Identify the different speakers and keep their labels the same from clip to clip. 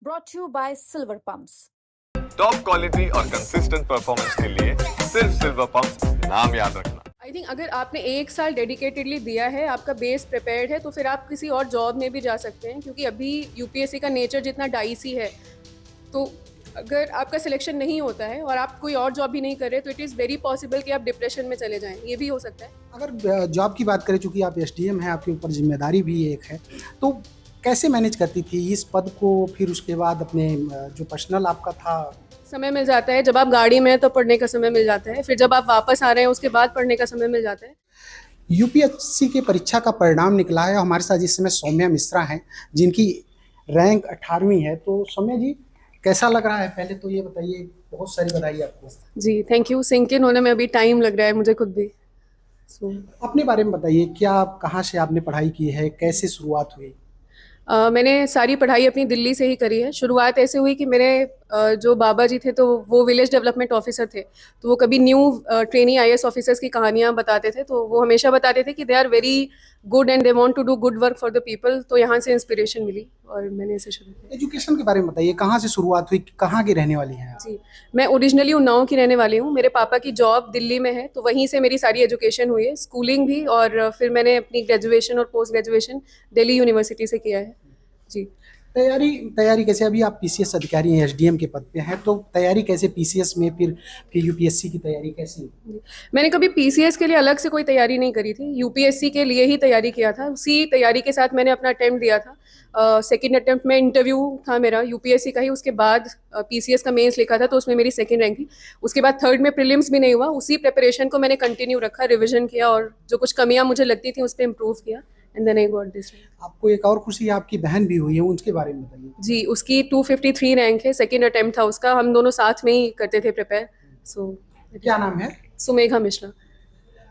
Speaker 1: brought to you by Silver Pumps.
Speaker 2: Top quality और consistent performance के लिए सिर्फ सिल्वर पंप्स नाम याद रखना।
Speaker 3: आई थिंक अगर आपने एक साल डेडिकेटेडली दिया है, आपका बेस प्रिपेयर्ड है, तो फिर आप किसी और जॉब में भी जा सकते हैं, क्योंकि अभी यूपीएससी का नेचर जितना डाइसी है, तो अगर आपका सिलेक्शन नहीं होता है और आप कोई और जॉब भी नहीं कर रहे, तो इट इज़ वेरी पॉसिबल कि आप डिप्रेशन में चले जाएं। ये भी हो सकता है।
Speaker 4: अगर जॉब की बात करें, चूँकि आप एसडीएम हैं, आपके ऊपर जिम्मेदारी भी एक है, तो कैसे मैनेज करती थी इस पद को? फिर उसके बाद अपने जो पर्सनल आपका था,
Speaker 3: समय मिल जाता है। जब आप गाड़ी में हैं तो पढ़ने का समय मिल जाता है, फिर जब आप वापस आ रहे हैं उसके बाद पढ़ने का समय मिल जाता है।
Speaker 4: यूपीएससी के परीक्षा का परिणाम निकला है। हमारे साथ इस समय सौम्या मिश्रा हैं, जिनकी रैंक 18वीं है। तो सौम्या जी, कैसा लग रहा है? पहले तो ये बताइए। बहुत सारी बधाई आपको।
Speaker 3: जी, थैंक यू। सिंक इन होने में अभी टाइम लग रहा है मुझे खुद भी।
Speaker 4: अपने बारे में बताइए, क्या कहाँ से आपने पढ़ाई की है, कैसे शुरुआत हुई?
Speaker 3: मैंने सारी पढ़ाई अपनी दिल्ली से ही करी है। शुरुआत ऐसे हुई कि मेरे जो बाबा जी थे, तो वो विलेज डेवलपमेंट ऑफिसर थे, तो वो कभी न्यू ट्रेनी आईएएस ऑफिसर्स की कहानियाँ बताते थे, तो वो हमेशा बताते थे कि they are very good and they want to do good work for the people. तो यहाँ से इंस्पिरेशन मिली और मैंने इसे शुरू किया।
Speaker 4: एजुकेशन के बारे में बताइए, कहाँ से शुरुआत हुई, कहाँ की रहने वाली हैं आप?
Speaker 3: जी, मैं ओरिजिनली उन्नाव की रहने वाली हूँ। मेरे पापा की जॉब दिल्ली में है, तो वहीं से मेरी सारी एजुकेशन हुई है, स्कूलिंग भी, और फिर मैंने अपनी ग्रेजुएशन और पोस्ट ग्रेजुएशन दिल्ली यूनिवर्सिटी से किया है। जी।
Speaker 4: तैयारी कैसे? अभी आप पीसीएस अधिकारी हैं, एसडीएम के पद पे हैं, तो तैयारी कैसे पीसीएस में, फिर यूपीएससी की तैयारी कैसी?
Speaker 3: मैंने कभी पीसीएस के लिए अलग से कोई तैयारी नहीं करी थी, यूपीएससी के लिए ही तैयारी किया था। उसी तैयारी के साथ मैंने अपना अटेम्प्ट दिया था। सेकंड अटेम्प्ट में इंटरव्यू था मेरा यूपीएससी का ही, उसके बाद पीसीएस का मेंस लिखा था, तो उसमें मेरी सेकंड रैंक थी। उसके बाद थर्ड में प्रीलिम्स भी नहीं हुआ। उसी प्रिपरेशन को मैंने कंटिन्यू रखा, रिविजन किया, और जो कुछ कमियां मुझे लगती थी उस पर इम्प्रूव किया, and then I got this rank.
Speaker 4: आपको एक और खुशी, आपकी बहन भी हुई है, उसके बारे में बताइए।
Speaker 3: जी, उसकी 253 रैंक है, सेकंड अटेम्प्ट था उसका। हम दोनों साथ में ही करते थे प्रिपेयर। सो
Speaker 4: क्या नाम है?
Speaker 3: सुमेघा मिश्रा।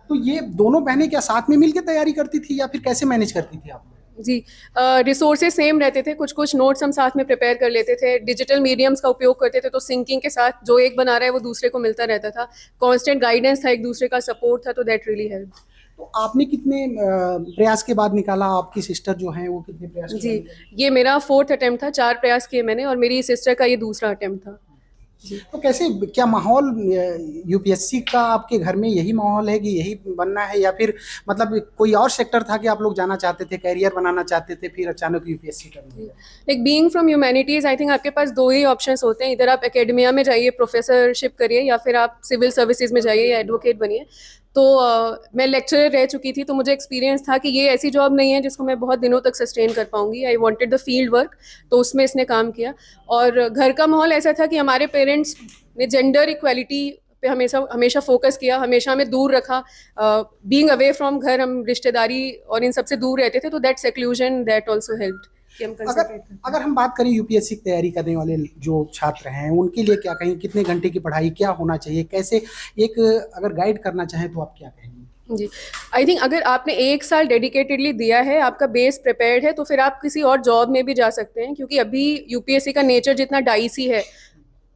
Speaker 4: तो ये दोनों बहनें क्या साथ में मिलकर तैयारी करती थी, या फिर कैसे मैनेज करती थी आप?
Speaker 3: जी, रिसोर्सेज सेम रहते थे। कुछ कुछ नोट्स हम साथ में प्रिपेयर कर लेते थे। डिजिटल मीडियम्स का उपयोग करते थे, तो सिंकिंग के साथ जो एक बना रहा है वो दूसरे को मिलता रहता था। कांस्टेंट गाइडेंस था, एक दूसरे का सपोर्ट था, तो दैट रियली हेल्प।
Speaker 4: तो आपने कितने प्रयास के बाद निकाला? आपकी सिस्टर जो हैं, वो कितने प्रयास के
Speaker 3: जी,
Speaker 4: बाद निकाली?
Speaker 3: ये मेरा 4th अटेम्प्ट था। 4 प्रयास किए मैंने, और मेरी सिस्टर का ये दूसरा अटेम्प्ट था।
Speaker 4: तो कैसे, क्या माहौल यूपीएससी का आपके घर में यही माहौल है कि यही बनना है, या फिर मतलब कोई और सेक्टर था कि आप लोग जाना चाहते थे, करियर बनाना चाहते थे, फिर अचानक यूपीएससी करना है?
Speaker 3: Like being from humanities, I think आपके पास दो ही ऑप्शंस होते हैं। इधर आप एकेडमिया में जाइए, प्रोफेसरशिप करिए, या फिर आप सिविल सर्विसेज में जाइए या एडवोकेट बनिए। तो मैं लेक्चरर रह चुकी थी, तो मुझे एक्सपीरियंस था कि ये ऐसी जॉब नहीं है जिसको मैं बहुत दिनों तक सस्टेन कर पाऊंगी। I wanted the field work, तो उसमें इसने काम किया। और घर का माहौल ऐसा था कि हमारे पेरेंट्स ने जेंडर इक्वालिटी पे हमेशा हमेशा फोकस किया, हमेशा हमें दूर रखा। बीइंग अवे फ्रॉम घर, हम रिश्तेदारी और इन सबसे दूर रहते थे, तो that seclusion that also helped कि हम
Speaker 4: अगर हम बात करें यूपीएससी की तैयारी करने वाले जो छात्र हैं, उनके लिए क्या कहें? कितने घंटे की पढ़ाई, क्या होना चाहिए, कैसे एक अगर गाइड करना चाहें तो आप क्या कहेंगे?
Speaker 3: जी, आई थिंक अगर आपने एक साल डेडिकेटेडली दिया है, आपका बेस प्रिपेयर्ड है, तो फिर आप किसी और जॉब में भी जा सकते हैं, क्योंकि अभी यूपीएससी का नेचर जितना डाइसी है,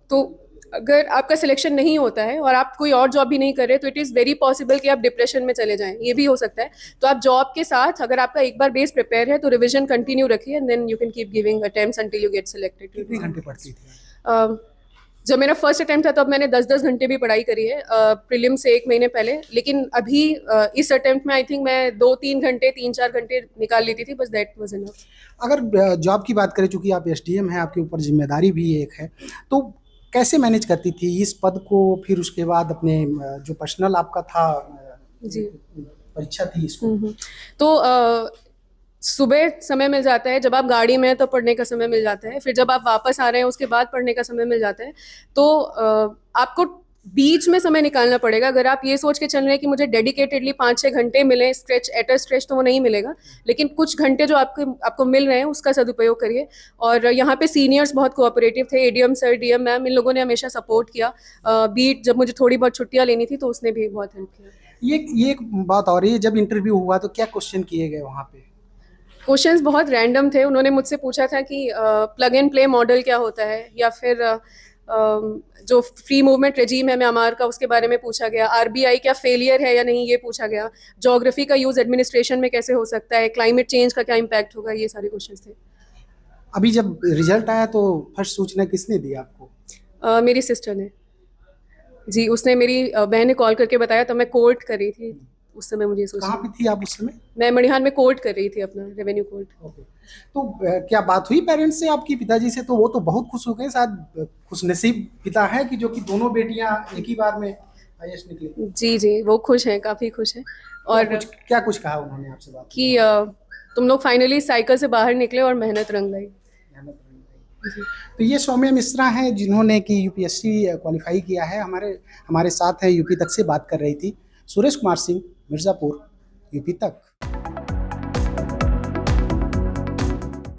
Speaker 3: तो अगर आपका सिलेक्शन नहीं होता है और आप कोई और जॉब भी नहीं कर रहे, तो इट इज़ वेरी पॉसिबल कि आप डिप्रेशन में चले जाएं। ये भी हो सकता है। तो आप जॉब के साथ, अगर आपका एक बार बेस प्रिपेयर है, तो रिविजन कंटिन्यू रखिए, and then you can keep giving attempts until you get selected.
Speaker 4: कितने घंटे पढ़ती थी?
Speaker 3: जब मेरा फर्स्ट अटेम्प्ट था, तब मैंने 10-10 घंटे भी पढ़ाई करी है, प्रीलिम से 1 महीने पहले। लेकिन अभी इस अटेम्प्ट में आई थिंक मैं 2-3 घंटे, 3-4 घंटे निकाल लेती थी, बस दैट वाज इनफ।
Speaker 4: अगर जॉब की बात करें, चूँकि आप एसडीएम हैं, आपके ऊपर जिम्मेदारी भी एक है, तो कैसे मैनेज करती थी इस पद को? फिर उसके बाद अपने जो पर्सनल आपका था,
Speaker 3: जी।
Speaker 4: परीक्षा थी इसको।
Speaker 3: तो सुबह समय मिल जाता है, जब आप गाड़ी में हैं तो पढ़ने का समय मिल जाता है, फिर जब आप वापस आ रहे हैं उसके बाद पढ़ने का समय मिल जाता है। तो आपको बीच में समय निकालना पड़ेगा। अगर आप ये सोच के चल रहे हैं कि मुझे डेडिकेटेडली 5-6 घंटे मिले स्ट्रेच एट अ स्ट्रेच, तो वो नहीं मिलेगा। लेकिन कुछ घंटे जो आपको मिल रहे हैं, उसका सदुपयोग करिए। और यहाँ पे सीनियर्स बहुत कोऑपरेटिव थे, एडीएम सर, डीएम मैम, इन लोगों ने हमेशा सपोर्ट किया। बीट जब मुझे थोड़ी बहुत छुट्टियाँ लेनी थी, तो उसने भी बहुत हेल्प किया।
Speaker 4: ये एक बात और है, जब इंटरव्यू हुआ तो क्या क्वेश्चन किए गए वहाँ पे?
Speaker 3: क्वेश्चंस बहुत रैंडम थे। उन्होंने मुझसे पूछा था कि प्लग एंड प्ले मॉडल क्या होता है, या फिर जो फ्री मूवमेंट रेजीम है म्यांमार का, उसके बारे में पूछा गया। आरबीआई क्या फेलियर है या नहीं, ये पूछा गया। ज्योग्राफी का यूज एडमिनिस्ट्रेशन में कैसे हो सकता है, क्लाइमेट चेंज का क्या इम्पैक्ट होगा, ये सारे क्वेश्चंस थे।
Speaker 4: अभी जब रिजल्ट आया तो फर्स्ट सूचना किसने दी आपको?
Speaker 3: मेरी सिस्टर ने जी, उसने मेरी बहन ने कॉल करके बताया, तो मैं कोर्ट कर रही थी उस समय मुझे सूचना।
Speaker 4: कहाँ पे थी आप उस समय?
Speaker 3: मैं मणिहार में कोर्ट कर रही थी, अपना रेवेन्यू कोर्ट।
Speaker 4: ओके। तो क्या बात हुई पेरेंट्स से आपकी, पिताजी से? तो वो तो बहुत खुश हो गए, शायद खुशनसीब पिता है कि जो कि दोनों बेटियां एक ही बार में आईएएस निकली।
Speaker 3: जी जी, वो खुश हैं, काफ़ी खुश हैं। और
Speaker 4: क्या कुछ कहा उन्होंने आपसे बात
Speaker 3: कि तुम लोग फाइनली साइकिल से बाहर निकले और मेहनत रंग लाई।
Speaker 4: तो ये सौम्या मिश्रा हैं जिन्होंने कि यूपीएससी क्वालिफाई किया है, हमारे साथ है यूपी तक से बात कर रही थी। सुरेश कुमार सिंह, मिर्ज़ापुर, यूपी तक।